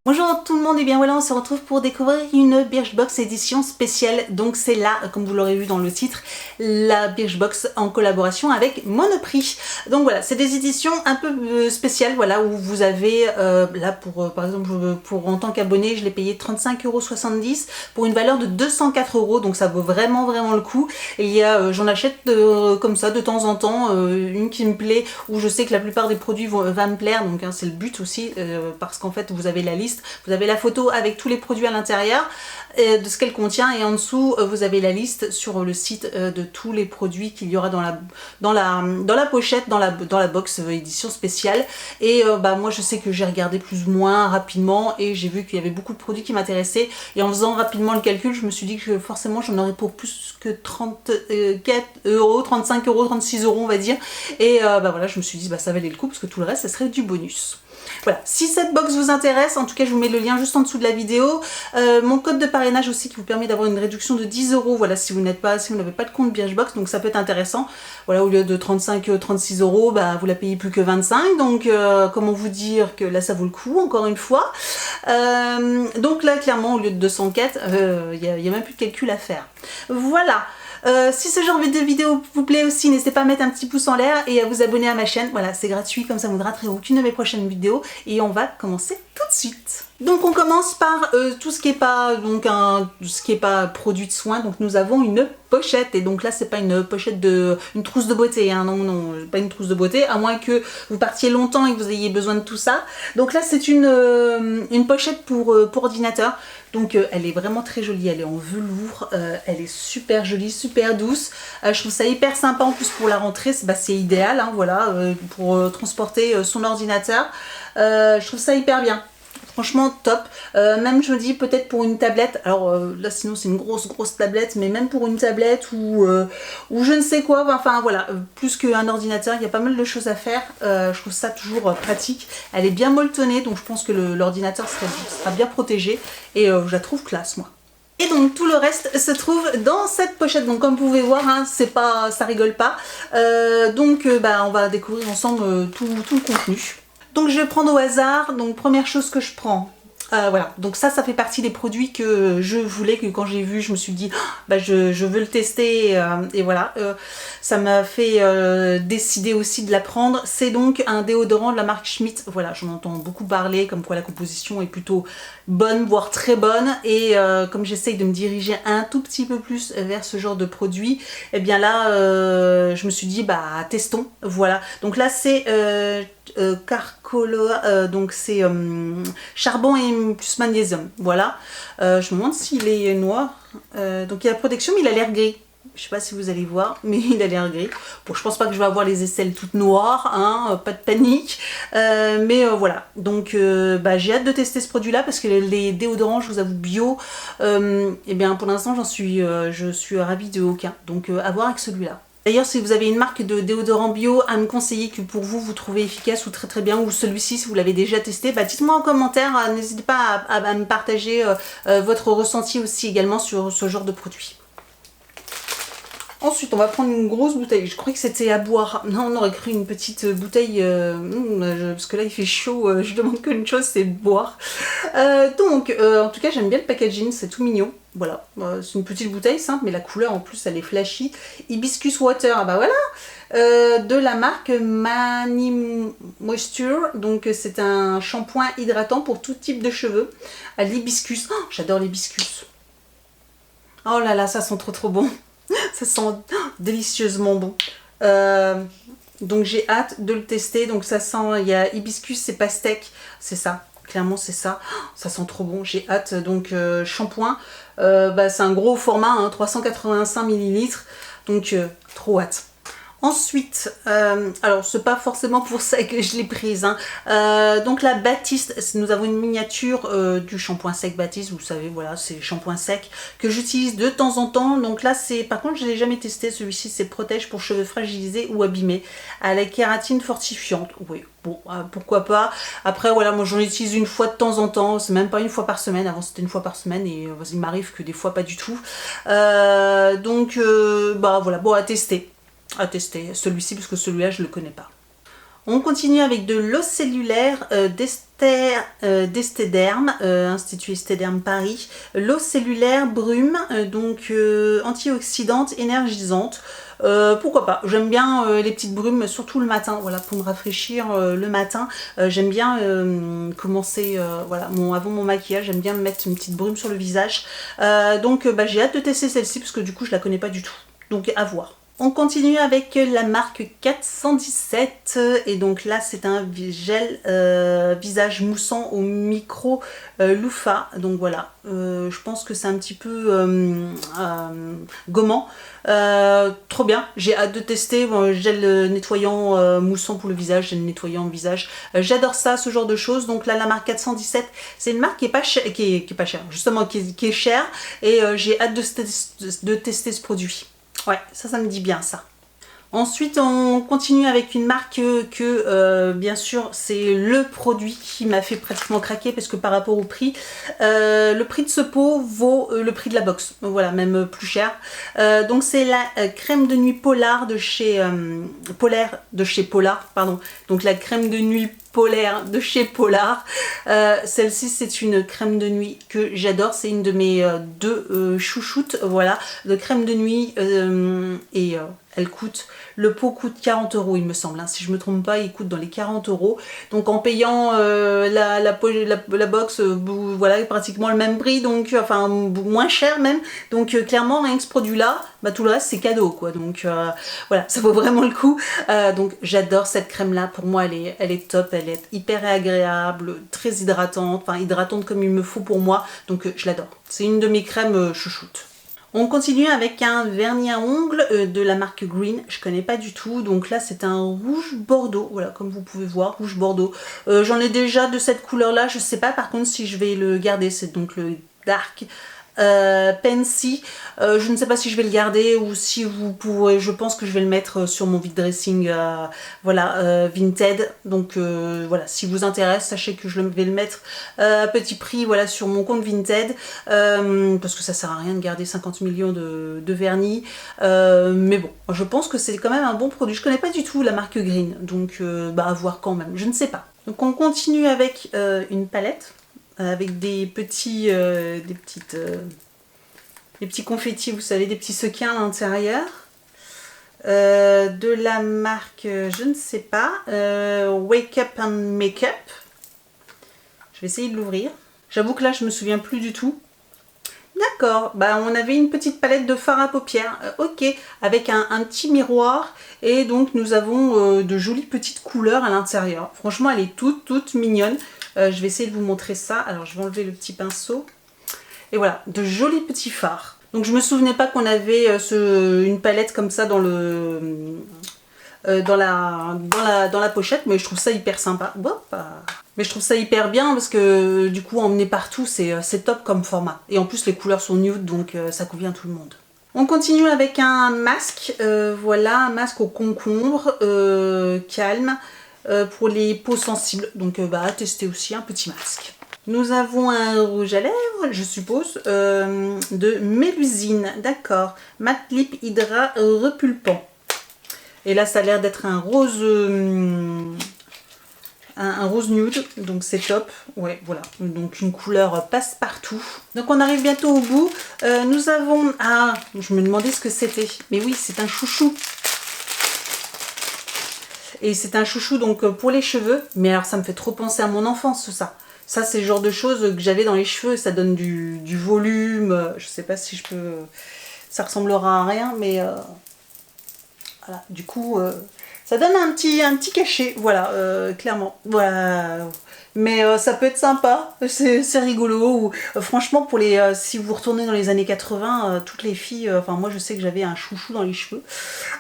Bonjour tout le monde et bien voilà, on se retrouve pour découvrir une Birchbox édition spéciale. Donc c'est là, comme vous l'aurez vu dans le titre, la Birchbox en collaboration avec Monoprix. Donc voilà, c'est des éditions un peu spéciales, voilà, où vous avez là pour par exemple pour en tant qu'abonné, je l'ai payé 35,70 € pour une valeur de 204 €, donc ça vaut vraiment le coup. Et il y a j'en achète comme ça de temps en temps, une qui me plaît, où je sais que la plupart des produits vont me plaire, donc hein, c'est le but aussi, parce qu'en fait vous avez la liste. Vous avez la photo avec tous les produits à l'intérieur de ce qu'elle contient et en dessous vous avez la liste sur le site de tous les produits qu'il y aura dans la pochette, dans la box édition spéciale. Et moi je sais que j'ai regardé plus ou moins rapidement et j'ai vu qu'il y avait beaucoup de produits qui m'intéressaient, et en faisant rapidement le calcul je me suis dit que forcément j'en aurais pour plus que 34 €, 35 €, 36 € on va dire. Et voilà, je me suis dit ça valait le coup parce que tout le reste ça serait du bonus. Voilà, si cette box vous intéresse, en tout cas je vous mets le lien juste en dessous de la vidéo. Mon code de parrainage aussi qui vous permet d'avoir une réduction de 10 €, voilà, si vous n'avez pas de compte Birchbox, donc ça peut être intéressant. Voilà, au lieu de 36 €, vous la payez plus que 25, donc comment vous dire que là ça vaut le coup, encore une fois. Donc là clairement au lieu de 204, il y a même plus de calcul à faire. Voilà. Si ce genre de vidéo vous plaît aussi, n'hésitez pas à mettre un petit pouce en l'air et à vous abonner à ma chaîne. Voilà, c'est gratuit, comme ça vous ne raterez aucune de mes prochaines vidéos. Et on va commencer tout de suite. Donc on commence par tout ce qui est pas produit de soin. Donc nous avons une pochette, et donc là c'est pas une pochette une trousse de beauté, hein, non, pas une trousse de beauté, à moins que vous partiez longtemps et que vous ayez besoin de tout ça. Donc là c'est une pochette pour ordinateur. Donc elle est vraiment très jolie, elle est en velours, elle est super jolie, super douce. Je trouve ça hyper sympa en plus pour la rentrée, c'est idéal, hein, voilà, pour transporter son ordinateur. Je trouve ça hyper bien. Franchement top, même je me dis peut-être pour une tablette, alors là sinon c'est une grosse tablette, mais même pour une tablette ou je ne sais quoi, enfin voilà, plus qu'un ordinateur, il y a pas mal de choses à faire. Je trouve ça toujours pratique, elle est bien molletonnée, donc je pense que l'ordinateur sera bien protégé, et je la trouve classe moi. Et donc tout le reste se trouve dans cette pochette. Donc comme vous pouvez voir, hein, ça rigole pas. On va découvrir ensemble tout le contenu. Donc je vais prendre au hasard. Donc première chose que je prends, voilà, donc ça fait partie des produits que je voulais, que quand j'ai vu je me suis dit je veux le tester, et voilà, ça m'a fait décider aussi de la prendre. C'est donc un déodorant de la marque Schmitt. Voilà, j'en entends beaucoup parler, comme quoi la composition est plutôt bonne, voire très bonne, et comme j'essaye de me diriger un tout petit peu plus vers ce genre de produit, et bien là je me suis dit testons. Voilà, donc là c'est Carcoloa, donc c'est charbon et plus magnésium. Voilà, je me demande s'il est noir, donc il y a la protection, mais il a l'air gris. Je sais pas si vous allez voir, mais il a l'air gris. Bon, je pense pas que je vais avoir les aisselles toutes noires, hein, pas de panique. Voilà, donc j'ai hâte de tester ce produit là, parce que les déodorants, je vous avoue, bio, et bien pour l'instant je suis ravie de aucun, donc à voir avec celui-là. D'ailleurs, si vous avez une marque de déodorant bio à me conseiller, que pour vous trouvez efficace ou très bien, ou celui-ci si vous l'avez déjà testé, dites-moi en commentaire, n'hésitez pas à me partager votre ressenti aussi également sur ce genre de produit. Ensuite, on va prendre une grosse bouteille. Je croyais que c'était à boire. Non, on aurait cru une petite bouteille, parce que là il fait chaud, je demande qu'une chose, c'est boire. En tout cas, j'aime bien le packaging, c'est tout mignon. Voilà, c'est une petite bouteille simple, mais la couleur en plus elle est flashy. Hibiscus Water, voilà, de la marque Mani Moisture. Donc c'est un shampoing hydratant pour tout type de cheveux à l'hibiscus. Oh, j'adore l'hibiscus. Oh là là, ça sent trop bon. Ça sent délicieusement bon. Donc j'ai hâte de le tester. Donc ça sent, il y a hibiscus, c'est pastèque, c'est ça. Clairement c'est ça. Ça sent trop bon. J'ai hâte. Donc shampoing, c'est un gros format, hein, 385 ml. Donc trop hâte. Ensuite, alors c'est pas forcément pour ça que je l'ai prise, hein. Donc la Baptiste, nous avons une miniature du shampoing sec Baptiste, vous savez, voilà, c'est shampoing sec que j'utilise de temps en temps. Donc là c'est, par contre je l'ai jamais testé, celui-ci c'est protège pour cheveux fragilisés ou abîmés à la kératine fortifiante. Oui, bon, pourquoi pas. Après voilà, moi j'en utilise une fois de temps en temps, c'est même pas une fois par semaine. Avant c'était une fois par semaine, et il m'arrive que des fois pas du tout. Voilà, bon, à tester celui-ci, parce que celui-là je le connais pas. On continue avec de l'eau cellulaire d'Estéderm, Institut Estéderm Paris, l'eau cellulaire brume, donc antioxydante, énergisante. Pourquoi pas, j'aime bien les petites brumes, surtout le matin, voilà, pour me rafraîchir le matin. J'aime bien commencer, voilà, avant mon maquillage, j'aime bien me mettre une petite brume sur le visage. Donc j'ai hâte de tester celle-ci, parce que du coup je la connais pas du tout, donc à voir. On continue avec la marque 417 et donc là c'est un gel visage moussant au micro loofah, donc voilà, je pense que c'est un petit peu gommant, trop bien, j'ai hâte de tester. Bon, gel nettoyant moussant pour le visage, gel nettoyant visage, j'adore ça, ce genre de choses. Donc là la marque 417, c'est une marque qui est pas chère, qui est pas chère, justement qui est chère, et j'ai hâte de tester ce produit. Ouais, ça me dit bien ça. Ensuite, on continue avec une marque que bien sûr, c'est le produit qui m'a fait pratiquement craquer, parce que par rapport au prix, le prix de ce pot vaut le prix de la box. Voilà, même plus cher. Donc c'est la crème de nuit Polar de chez Polar, pardon. Donc la crème de nuit polaire de chez Polar. Celle-ci, c'est une crème de nuit que j'adore. C'est une de mes deux chouchoutes, voilà, de crème de nuit. Elle coûte, le pot coûte 40 € il me semble, hein. Si je me trompe pas, il coûte dans les 40 €. Donc en payant la box, voilà, pratiquement le même prix, donc enfin moins cher même. Donc clairement, rien que ce produit-là, bah, tout le reste c'est cadeau, quoi. Donc voilà, ça vaut vraiment le coup. Donc j'adore cette crème-là. Pour moi, elle est top, elle est hyper agréable, très hydratante, enfin hydratante comme il me faut pour moi. Donc je l'adore. C'est une de mes crèmes chouchoutes. On continue avec un vernis à ongles de la marque Green, je connais pas du tout. Donc là c'est un rouge bordeaux, voilà, comme vous pouvez voir, rouge bordeaux. J'en ai déjà de cette couleur là, je sais pas par contre si je vais le garder, c'est donc le Dark Pensy. Je ne sais pas si je vais le garder ou si vous pourrez, je pense que je vais le mettre sur mon vide dressing, voilà, Vinted. Donc voilà, si vous intéresse, sachez que je vais le mettre à petit prix, voilà, sur mon compte Vinted, parce que ça sert à rien de garder 50 millions de vernis, mais bon, je pense que c'est quand même un bon produit. Je connais pas du tout la marque Green, donc à voir quand même, je ne sais pas. Donc on continue avec une palette avec des petits confettis, vous savez, des petits sequins à l'intérieur, de la marque, je ne sais pas, Wake Up and Make Up. Je vais essayer de l'ouvrir. J'avoue que là je me souviens plus du tout. D'accord, bah on avait une petite palette de fard à paupières, ok, avec un petit miroir, et donc nous avons de jolies petites couleurs à l'intérieur. Franchement, elle est toute mignonne. Je vais essayer de vous montrer ça. Alors je vais enlever le petit pinceau. Et voilà, de jolis petits fards. Donc je me souvenais pas qu'on avait une palette comme ça dans la pochette, mais je trouve ça hyper sympa. Mais je trouve ça hyper bien parce que du coup emmener partout c'est top comme format. Et en plus les couleurs sont nude, donc ça convient à tout le monde. On continue avec un masque, voilà, un masque au concombre, calme, pour les peaux sensibles. Donc à tester aussi un petit masque. Nous avons un rouge à lèvres, je suppose, de Mélusine, d'accord, Matte Lip Hydra repulpant. Et là, ça a l'air d'être un rose nude, donc c'est top. Ouais, voilà, donc une couleur passe-partout. Donc on arrive bientôt au bout. Nous avons... Ah, je me demandais ce que c'était. Mais oui, c'est un chouchou. Et c'est un chouchou donc pour les cheveux. Mais alors, ça me fait trop penser à mon enfance, ça. Ça, c'est le genre de choses que j'avais dans les cheveux. Ça donne du volume. Je sais pas si je peux... Ça ressemblera à rien, mais... Voilà, du coup, ça donne un petit cachet, voilà, clairement. Voilà. Mais ça peut être sympa, c'est rigolo. Ou, franchement, pour les, si vous retournez dans les années 80, toutes les filles, enfin moi je sais que j'avais un chouchou dans les cheveux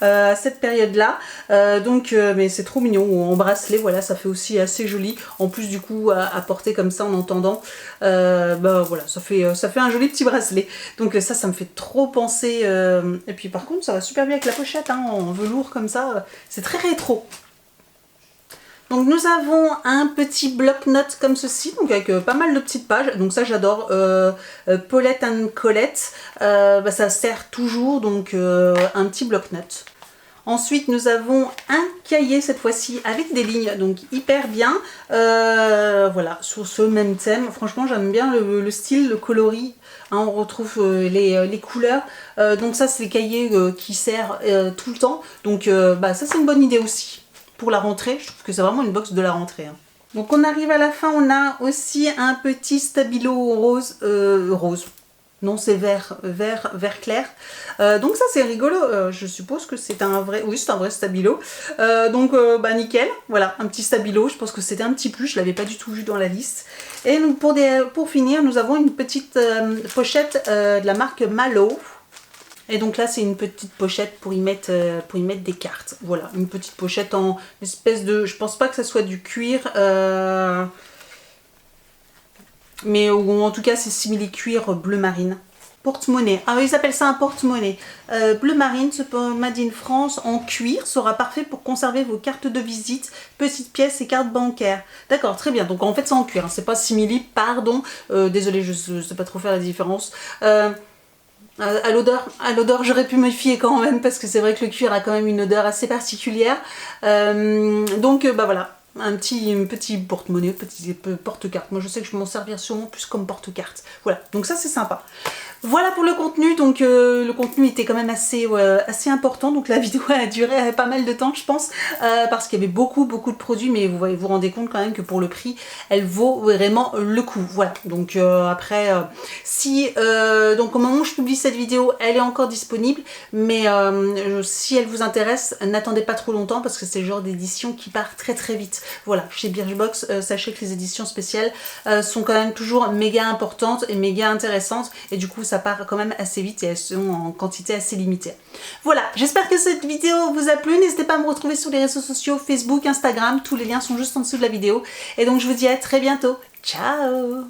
à cette période-là. Mais c'est trop mignon, ou en bracelet, voilà, ça fait aussi assez joli. En plus du coup, à porter comme ça en entendant, voilà, ça fait un joli petit bracelet. Donc ça me fait trop penser. Et puis par contre, ça va super bien avec la pochette, hein, en velours comme ça, c'est très rétro. Donc nous avons un petit bloc-notes comme ceci, donc avec pas mal de petites pages, donc ça j'adore, Paulette and Colette, ça sert toujours, donc un petit bloc-notes. Ensuite nous avons un cahier cette fois-ci avec des lignes, donc hyper bien. Voilà, sur ce même thème, franchement j'aime bien le style, le coloris, hein, on retrouve les couleurs. Donc ça c'est les cahiers qui servent tout le temps, donc bah, ça c'est une bonne idée aussi pour la rentrée. Je trouve que c'est vraiment une box de la rentrée, hein. Donc on arrive à la fin, on a aussi un petit stabilo rose, non c'est vert clair. Donc ça c'est rigolo, je suppose que c'est un vrai, oui c'est un vrai stabilo. Donc bah nickel, voilà un petit stabilo, je pense que c'était un petit plus, je l'avais pas du tout vu dans la liste. Et donc, pour finir nous avons une petite pochette de la marque Malo. Et donc là c'est une petite pochette pour y mettre des cartes. Voilà, une petite pochette en espèce de, je pense pas que ça soit du cuir, mais ou en tout cas c'est simili-cuir bleu marine. Porte-monnaie, ah ils appellent ça un porte-monnaie. Bleu marine, ce made in France en cuir sera parfait pour conserver vos cartes de visite, petites pièces et cartes bancaires. D'accord, très bien, donc en fait c'est en cuir, hein, c'est pas simili, pardon, désolée je sais pas trop faire la différence. À l'odeur, j'aurais pu me fier quand même parce que c'est vrai que le cuir a quand même une odeur assez particulière. Donc bah voilà, un petit porte-monnaie, petit porte-carte. Moi je sais que je vais m'en servir sûrement plus comme porte-carte. Voilà, donc ça c'est sympa. Voilà pour le contenu, donc le contenu était quand même assez important, donc la vidéo a duré pas mal de temps je pense, parce qu'il y avait beaucoup de produits, mais vous rendez compte quand même que pour le prix, elle vaut vraiment le coup. Voilà, donc après, si, donc au moment où je publie cette vidéo, elle est encore disponible, mais si elle vous intéresse, n'attendez pas trop longtemps, parce que c'est le genre d'édition qui part très vite. Voilà, chez Birchbox, sachez que les éditions spéciales sont quand même toujours méga importantes et méga intéressantes, et du coup ça part quand même assez vite et elles sont en quantité assez limitée. Voilà, j'espère que cette vidéo vous a plu. N'hésitez pas à me retrouver sur les réseaux sociaux, Facebook, Instagram, tous les liens sont juste en dessous de la vidéo. Et donc je vous dis à très bientôt. Ciao!